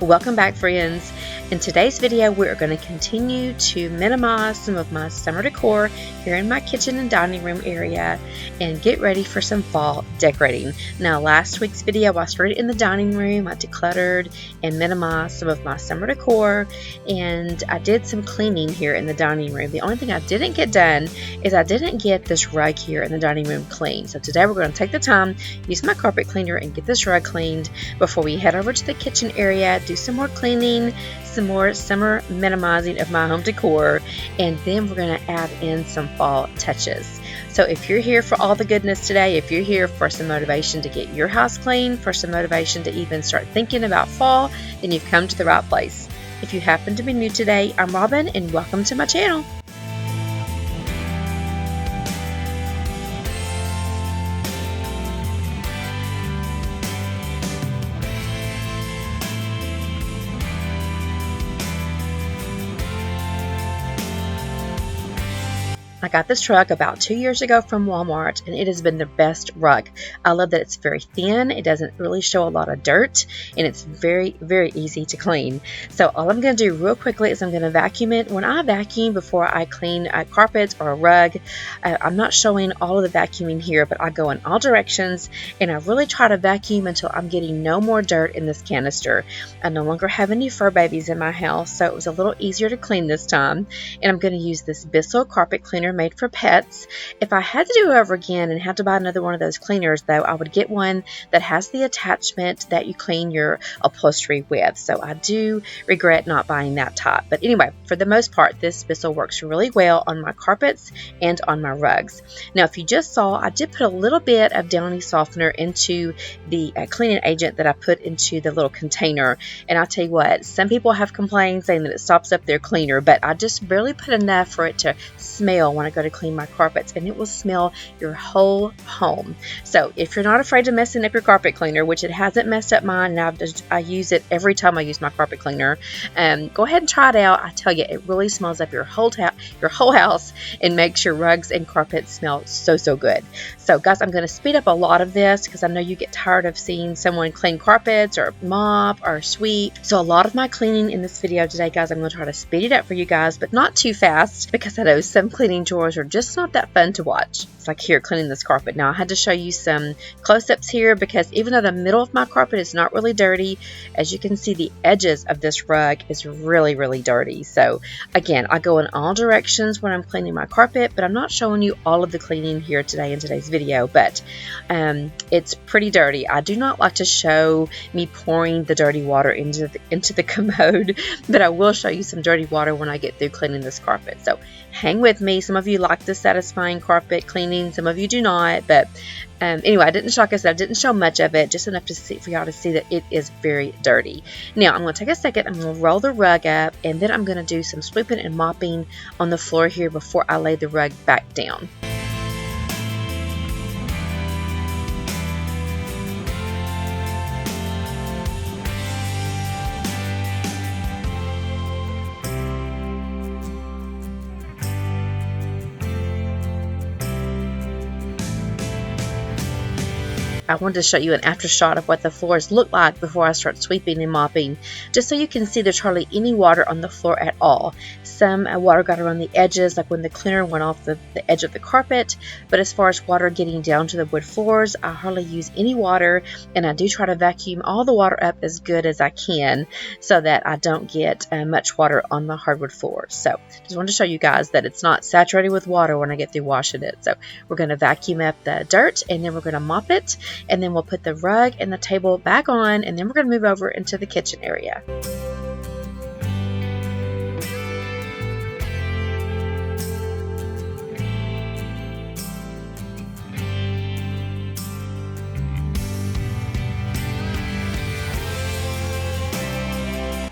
Welcome back, friends. In today's video, we're going to continue to minimize some of my summer decor here in my kitchen and dining room area and get ready for some fall decorating. Now, last week's video, I started in the dining room. I decluttered and minimized some of my summer decor, and I did some cleaning here in the dining room. The only thing I didn't get done is I didn't get this rug here in the dining room clean. So today we're going to take the time, use my carpet cleaner, and get this rug cleaned before we head over to the kitchen area, do some more cleaning, some more summer minimizing of my home decor, and then we're going to add in some fall touches. So if you're here for all the goodness today, if you're here for some motivation to get your house clean, for some motivation to even start thinking about fall, then you've come to the right place. If you happen to be new today, I'm Robin and welcome to my channel. I got this rug about 2 years ago from Walmart, and it has been the best rug. I love that it's very thin, it doesn't really show a lot of dirt, and it's very, very easy to clean. So all I'm going to do real quickly is I'm going to vacuum it. When I vacuum before I clean a carpet or a rug, I'm not showing all of the vacuuming here, but I go in all directions, and I really try to vacuum until I'm getting no more dirt in this canister. I no longer have any fur babies in my house, so it was a little easier to clean this time, and I'm going to use this Bissell carpet cleaner made for pets. If I had to do it over again and have to buy another one of those cleaners, though, I would get one that has the attachment that you clean your upholstery with. So I do regret not buying that type. But anyway, for the most part, this Bissell works really well on my carpets and on my rugs. Now, if you just saw, I did put a little bit of Downy softener into the cleaning agent that I put into the little container. And I'll tell you what, some people have complained saying that it stops up their cleaner, but I just barely put enough for it to smell when I go to clean my carpets, and it will smell your whole home. So if you're not afraid of messing up your carpet cleaner, which it hasn't messed up mine, and I use it every time I use my carpet cleaner, go ahead and try it out. I tell you, it really smells up your whole house and makes your rugs and carpets smell so good. So guys, I'm going to speed up a lot of this because I know you get tired of seeing someone clean carpets or mop or sweep. So a lot of my cleaning in this video today, guys, I'm going to try to speed it up for you guys, but not too fast, because I know some cleaning chores are just not that fun to watch. It's like here cleaning this carpet. Now I had to show you some close-ups here because even though the middle of my carpet is not really dirty, as you can see, the edges of this rug is really dirty. So again, I go in all directions when I'm cleaning my carpet, but I'm not showing you all of the cleaning here today in today's video, but it's pretty dirty. I do not like to show me pouring the dirty water into the commode, but I will show you some dirty water when I get through cleaning this carpet. So hang with me. Some of you like the satisfying carpet cleaning, some of you do not, but anyway, I didn't show much of it, just enough for y'all to see that it is very dirty. Now I'm going to take a second, I'm going to roll the rug up, and then I'm going to do some sweeping and mopping on the floor here before I lay the rug back down. I wanted to show you an after shot of what the floors look like before I start sweeping and mopping, just so you can see there's hardly any water on the floor at all. Some water got around the edges, like when the cleaner went off the edge of the carpet, but as far as water getting down to the wood floors, I hardly use any water, and I do try to vacuum all the water up as good as I can so that I don't get much water on the hardwood floors. So just wanted to show you guys that it's not saturated with water when I get through washing it. So we're going to vacuum up the dirt, and then we're going to mop it, and then we'll put the rug and the table back on, and then we're going to move over into the kitchen area.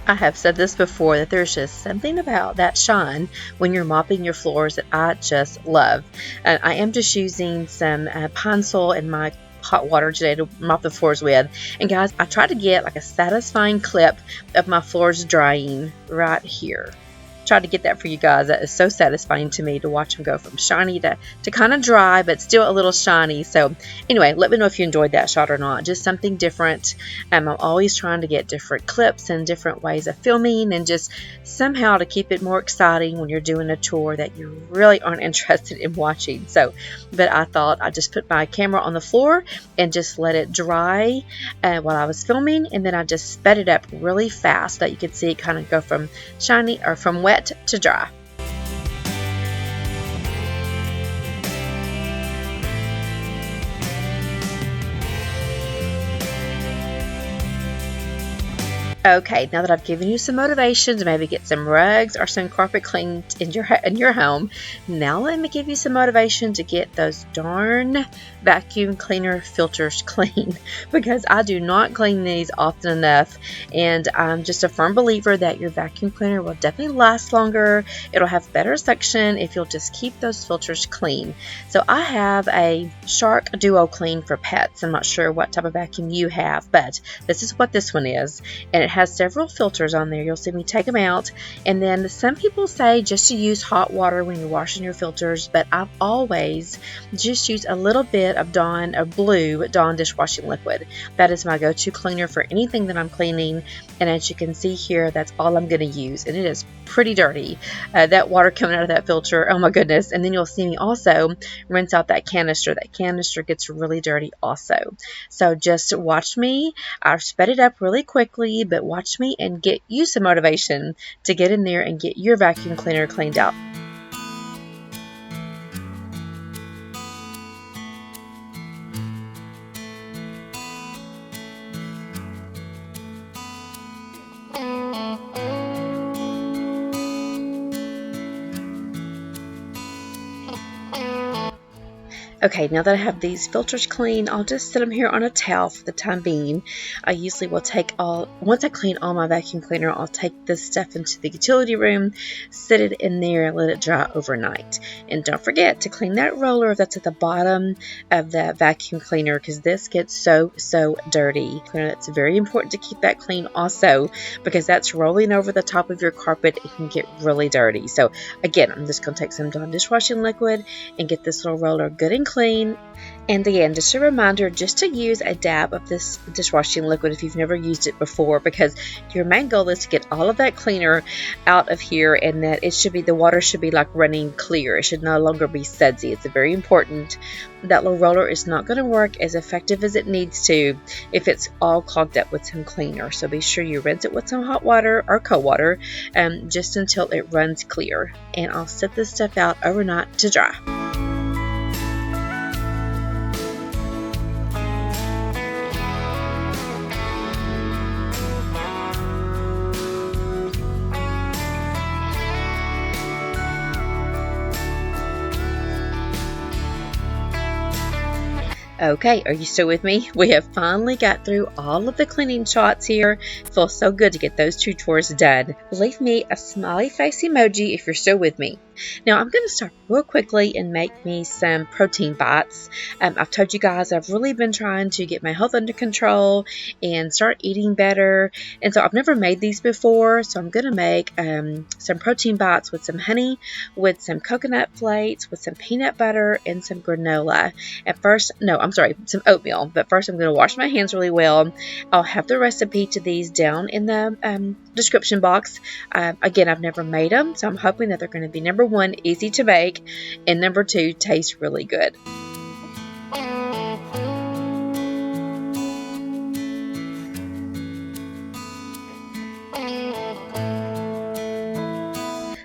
I have said this before, that there's just something about that shine when you're mopping your floors that I just love. I am just using some Pine Sol in my hot water today to mop the floors with. And guys, I tried to get like a satisfying clip of my floors drying right here. tried to get that for you guys. That is so satisfying to me to watch them go from shiny to kind of dry, but still a little shiny. So anyway, let me know if you enjoyed that shot or not. Just something different. I'm always trying to get different clips and different ways of filming, and just somehow to keep it more exciting when you're doing a tour that you really aren't interested in watching. So, but I thought I'd just put my camera on the floor and just let it dry while I was filming, and then I just sped it up really fast so that you could see it kind of go from shiny or from wet to dry. Okay, now that I've given you some motivation to maybe get some rugs or some carpet cleaned in your home, now let me give you some motivation to get those darn vacuum cleaner filters clean, because I do not clean these often enough, and I'm just a firm believer that your vacuum cleaner will definitely last longer. It'll have better suction if you'll just keep those filters clean. So I have a Shark Duo Clean for pets. I'm not sure what type of vacuum you have, but this is what this one is, and it has several filters on there. You'll see me take them out, and then some people say just to use hot water when you're washing your filters, but I've always just used a little bit of blue Dawn dishwashing liquid. That is my go-to cleaner for anything that I'm cleaning, and as you can see here, that's all I'm going to use, and it is pretty dirty. That water coming out of that filter, oh my goodness. And then you'll see me also rinse out that canister. That canister gets really dirty also. So just watch me. I've sped it up really quickly, but watch me and get you some motivation to get in there and get your vacuum cleaner cleaned out. Okay, now that I have these filters clean, I'll just set them here on a towel for the time being. I usually will once I clean all my vacuum cleaner, I'll take this stuff into the utility room, sit it in there, and let it dry overnight. And don't forget to clean that roller that's at the bottom of that vacuum cleaner, because this gets so dirty. It's very important to keep that clean also, because that's rolling over the top of your carpet. It can get really dirty. So again, I'm just going to take some Dawn dishwashing liquid and get this little roller good and clean. And again, just a reminder just to use a dab of this dishwashing liquid if you've never used it before, because your main goal is to get all of that cleaner out of here, and that the water should be like running clear. It should no longer be sudsy. It's very important. That little roller is not going to work as effective as it needs to if it's all clogged up with some cleaner. So be sure you rinse it with some hot water or cold water just until it runs clear. And I'll set this stuff out overnight to dry. Okay, are you still with me? We have finally got through all of the cleaning shots here. It feels so good to get those 2 tours done. Leave me a smiley face emoji if you're still with me. Now I'm going to start real quickly and make me some protein bites. I've told you guys I've really been trying to get my health under control and start eating better, and so I've never made these before, so I'm going to make some protein bites with some honey, with some coconut flakes, with some peanut butter, and some granola. Some oatmeal, but first I'm going to wash my hands really well. I'll have the recipe to these down in the description box. Again, I've never made them, so I'm hoping that they're going to be, number 1, easy to make, and number 2, taste really good.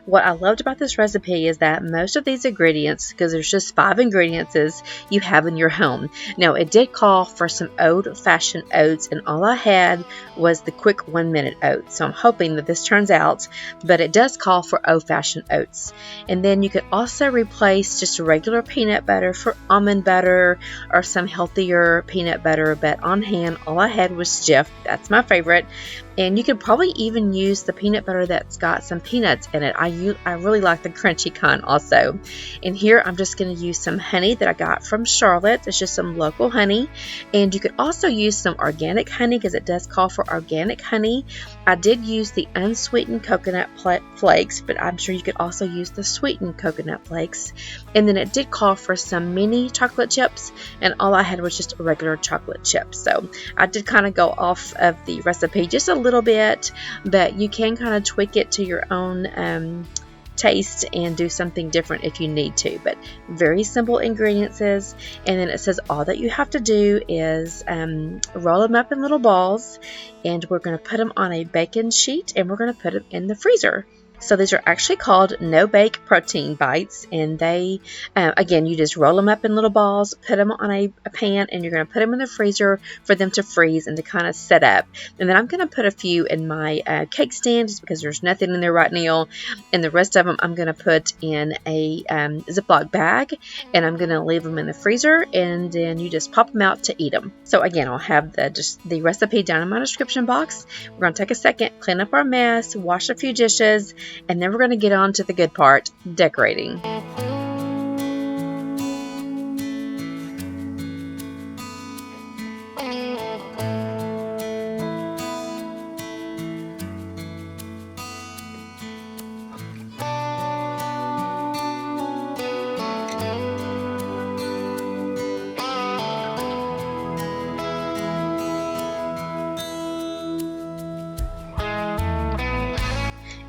What I loved about this recipe is that most of these ingredients, because there's just 5 ingredients, you have in your home. Now, it did call for some old-fashioned oats, and all I had was the quick 1-minute oats. So I'm hoping that this turns out, but it does call for old-fashioned oats. And then you could also replace just regular peanut butter for almond butter or some healthier peanut butter, but on hand, all I had was Jif. That's my favorite. And you could probably even use the peanut butter that's got some peanuts in it. I really like the crunchy kind also. And here I'm just going to use some honey that I got from Charlotte. It's just some local honey. And you could also use some organic honey because it does call for organic honey. I did use the unsweetened coconut flakes, but I'm sure you could also use the sweetened coconut flakes. And then it did call for some mini chocolate chips, and all I had was just a regular chocolate chip. So I did kind of go off of the recipe just a little bit, but you can kind of tweak it to your own taste and do something different if you need to. But very simple ingredients. And then it says all that you have to do is roll them up in little balls, and we're going to put them on a baking sheet, and we're going to put them in the freezer. So these are actually called no-bake protein bites, and they, again, you just roll them up in little balls, put them on a pan, and you're going to put them in the freezer for them to freeze and to kind of set up. And then I'm going to put a few in my cake stand just because there's nothing in there right now, and the rest of them I'm going to put in a Ziploc bag, and I'm going to leave them in the freezer, and then you just pop them out to eat them. So again, I'll have the recipe down in my description box. We're going to take a second, clean up our mess, wash a few dishes, and then we're going to get on to the good part, decorating.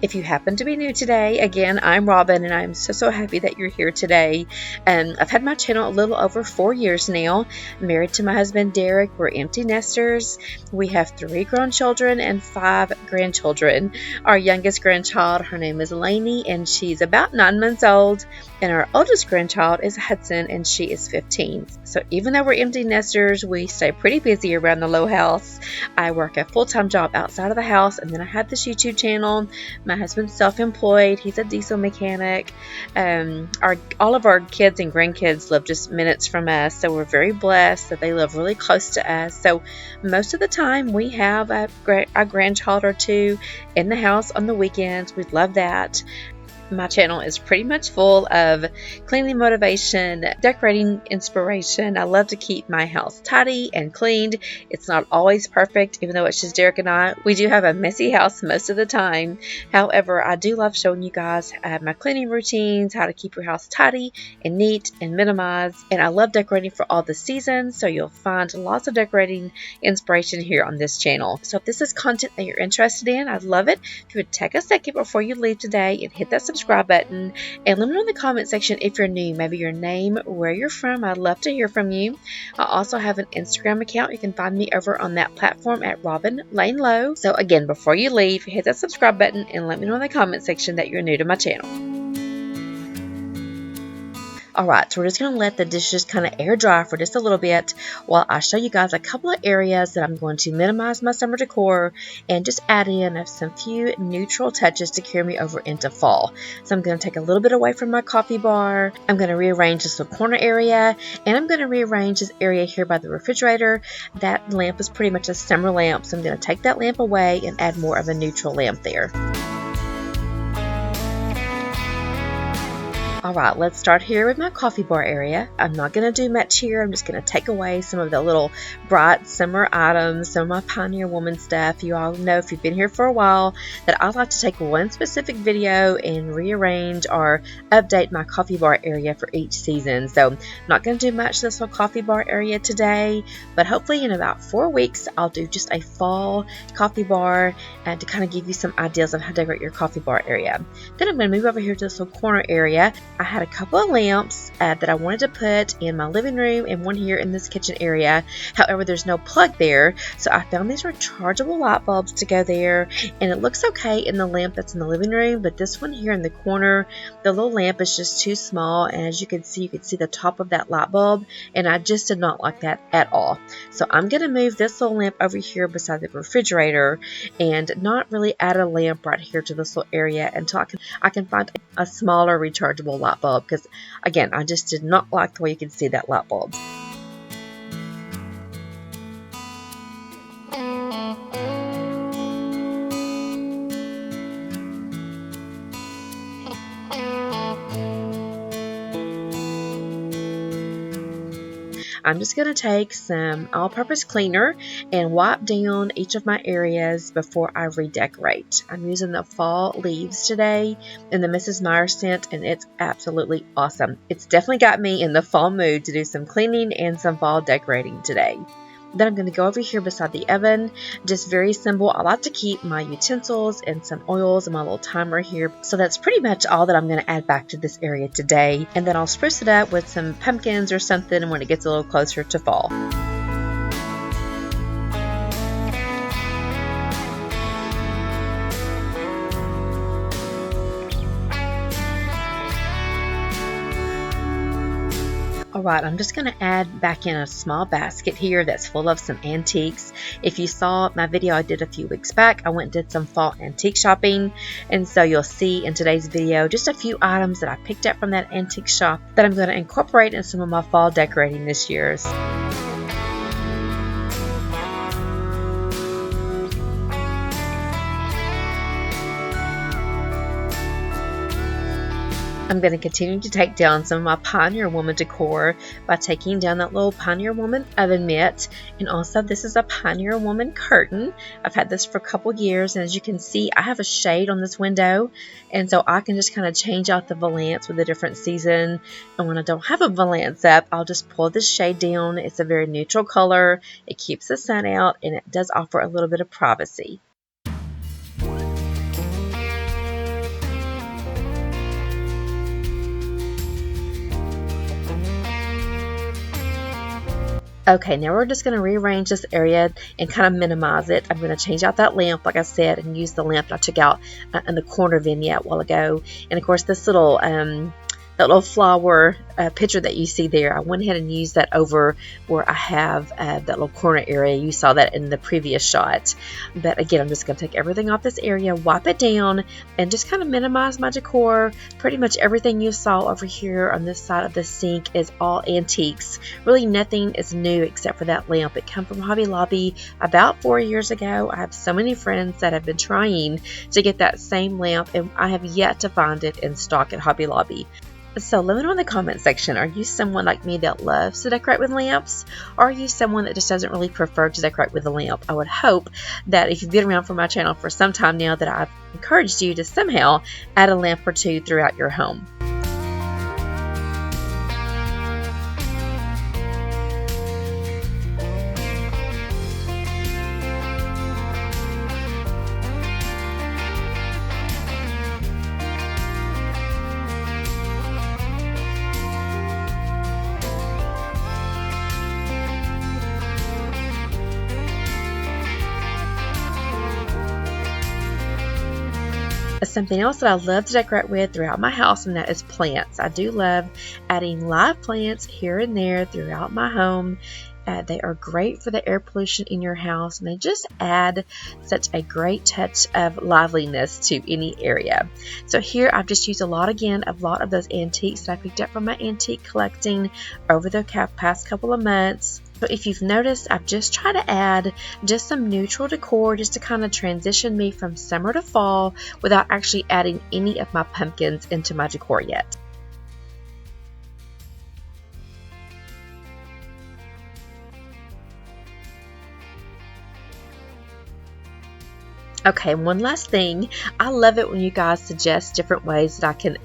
If you happen to be new today, again, I'm Robin, and I'm so happy that you're here today. I've had my channel a little over 4 years now. I'm married to my husband, Derek. We're empty nesters. We have 3 grown children and 5 grandchildren. Our youngest grandchild, her name is Lainey, and she's about 9 months old. And our oldest grandchild is Hudson, and she is 15. So even though we're empty nesters, we stay pretty busy around the Lowe house. I work a full-time job outside of the house, and then I have this YouTube channel. My husband's self-employed. He's a diesel mechanic. All of our kids and grandkids live just minutes from us, so we're very blessed that they live really close to us. So most of the time we have a grandchild or 2 in the house on the weekends. We love that. My channel is pretty much full of cleaning motivation, decorating inspiration. I love to keep my house tidy and cleaned. It's not always perfect, even though it's just Derek and I. We do have a messy house most of the time. However, I do love showing you guys my cleaning routines, how to keep your house tidy and neat and minimized. And I love decorating for all the seasons, so you'll find lots of decorating inspiration here on this channel. So if this is content that you're interested in, I'd love it if you would take a second before you leave today and hit that subscribe button, and let me know in the comment section if you're new, maybe your name, where you're from. I'd love to hear from you. I also have an Instagram account. You can find me over on that platform at Robin Lane Lowe. So again, before you leave, hit that subscribe button and let me know in the comment section that you're new to my channel. Alright, so we're just going to let the dishes kind of air dry for just a little bit while I show you guys a couple of areas that I'm going to minimize my summer decor and just add in some few neutral touches to carry me over into fall. So I'm going to take a little bit away from my coffee bar. I'm going to rearrange this little corner area, and I'm going to rearrange this area here by the refrigerator. That lamp is pretty much a summer lamp, so I'm going to take that lamp away and add more of a neutral lamp there. Alright, let's start here with my coffee bar area. I'm not going to do much here. I'm just going to take away some of the little bright summer items, some of my Pioneer Woman stuff. You all know, if you've been here for a while, that I like to take one specific video and rearrange or update my coffee bar area for each season. So I'm not going to do much this little coffee bar area today, but hopefully in about 4 weeks I'll do just a fall coffee bar to kind of give you some ideas on how to decorate your coffee bar area. Then I'm going to move over here to this little corner area. I had a couple of lamps that I wanted to put in my living room and one here in this kitchen area. However, there's no plug there, so I found these rechargeable light bulbs to go there, and it looks okay in the lamp that's in the living room, but this one here in the corner, the little lamp is just too small, and as you can see the top of that light bulb, and I just did not like that at all. So I'm going to move this little lamp over here beside the refrigerator and not really add a lamp right here to this little area until I can find a smaller rechargeable light bulb, because again, I just did not like the way you can see that light bulb. I'm just going to take some all-purpose cleaner and wipe down each of my areas before I redecorate. I'm using the fall leaves today in the Mrs. Meyer scent, and it's absolutely awesome. It's definitely got me in the fall mood to do some cleaning and some fall decorating today. Then I'm going to go over here beside the oven. Just very simple. I like to keep my utensils and some oils and my little timer here. So that's pretty much all that I'm going to add back to this area today. And then I'll spruce it up with some pumpkins or something when it gets a little closer to fall. Alright, I'm just going to add back in a small basket here that's full of some antiques. If you saw my video I did a few weeks back, I went and did some fall antique shopping. And so you'll see in today's video just a few items that I picked up from that antique shop that I'm going to incorporate in some of my fall decorating this year. I'm going to continue to take down some of my Pioneer Woman decor by taking down that little Pioneer Woman oven mitt. And also this is a Pioneer Woman curtain. I've had this for a couple years, and as you can see I have a shade on this window, and so I can just kind of change out the valance with a different season. And when I don't have a valance up, I'll just pull this shade down. It's a very neutral color. It keeps the sun out, and it does offer a little bit of privacy. Okay, now we're just going to rearrange this area and kind of minimize it. I'm going to change out that lamp, like I said, and use the lamp that I took out in the corner vignette a while ago. And of course, this little that little flower picture that you see there, I went ahead and used that over where I have that little corner area. You saw that in the previous shot. But again, I'm just going to take everything off this area, wipe it down, and just kind of minimize my decor. Pretty much everything you saw over here on this side of the sink is all antiques. Really nothing is new except for that lamp. It came from Hobby Lobby about 4 years ago. I have so many friends that have been trying to get that same lamp, and I have yet to find it in stock at Hobby Lobby. So let me know in the comment section, are you someone like me that loves to decorate with lamps? Or are you someone that just doesn't really prefer to decorate with a lamp? I would hope that if you've been around for my channel for some time now, that I've encouraged you to somehow add a lamp or two throughout your home. Something else that I love to decorate with throughout my house, and that is plants. I do love adding live plants here and there throughout my home. They are great for the air pollution in your house, and they just add such a great touch of liveliness to any area. So here I've just used a lot of those antiques that I picked up from my antique collecting over the past couple of months. So if you've noticed, I've just tried to add just some neutral decor just to kind of transition me from summer to fall without actually adding any of my pumpkins into my decor yet. Okay, one last thing. I love it when you guys suggest different ways that I can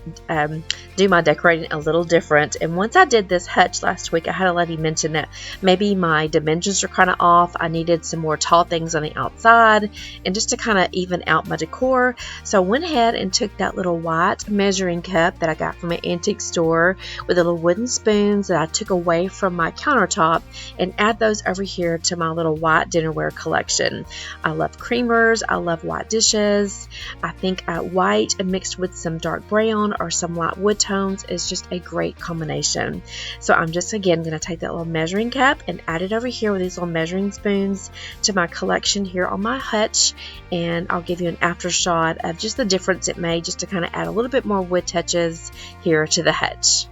do my decorating a little different. And once I did this hutch last week, I had a lady mention that maybe my dimensions are kind of off. I needed some more tall things on the outside and just to kind of even out my decor. So I went ahead and took that little white measuring cup that I got from an antique store with the little wooden spoons that I took away from my countertop and add those over here to my little white dinnerware collection. I love creamers. I love white dishes. I think white mixed with some dark brown or some light wood tones is just a great combination. So I'm just again going to take that little measuring cup and add it over here with these little measuring spoons to my collection here on my hutch, and I'll give you an after shot of just the difference it made just to kind of add a little bit more wood touches here to the hutch.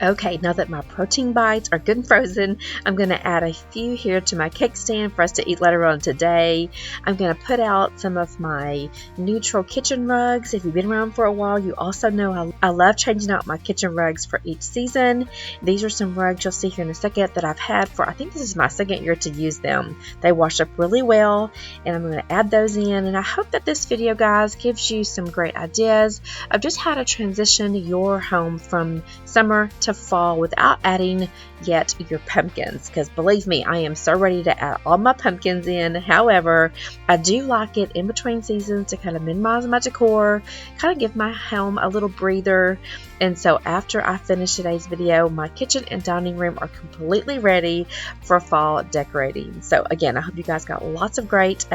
Okay, now that my protein bites are good and frozen, I'm going to add a few here to my cake stand for us to eat later on today. I'm going to put out some of my neutral kitchen rugs. If you've been around for a while, you also know I love changing out my kitchen rugs for each season. These are some rugs you'll see here in a second that I've had for, I think this is my second year to use them. They wash up really well, and I'm going to add those in. And I hope that this video, guys, gives you some great ideas of just how to transition your home from summer to fall without adding yet your pumpkins, because believe me, I am so ready to add all my pumpkins in. However, I do like it in between seasons to kind of minimize my decor, kind of give my home a little breather. And so after I finish today's video, my kitchen and dining room are completely ready for fall decorating. So again, I hope you guys got lots of great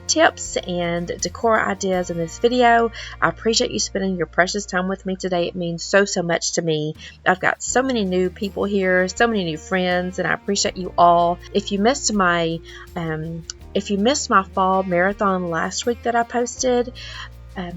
tips and decor ideas in this video. I appreciate you spending your precious time with me today. It means so much to me. I've got so many new people here, so many new friends, and I appreciate you all. If you missed my fall marathon last week that I posted,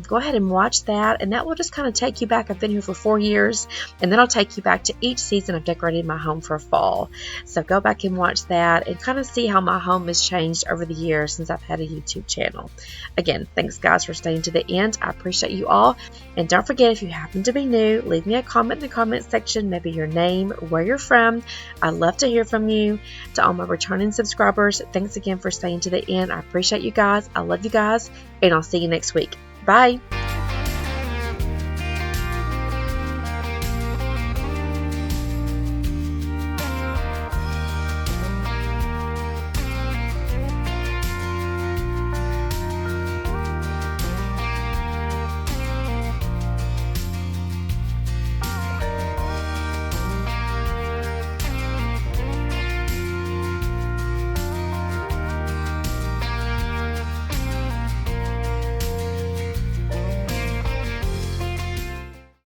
go ahead and watch that, and that will just kind of take you back. I've been here for 4 years, and then I'll take you back to each season of decorating my home for fall. So go back and watch that and kind of see how my home has changed over the years since I've had a YouTube channel. Again, thanks guys for staying to the end. I appreciate you all. And don't forget, if you happen to be new, leave me a comment in the comment section, maybe your name, where you're from. I'd love to hear from you. To all my returning subscribers, thanks again for staying to the end. I appreciate you guys. I love you guys, and I'll see you next week. Bye.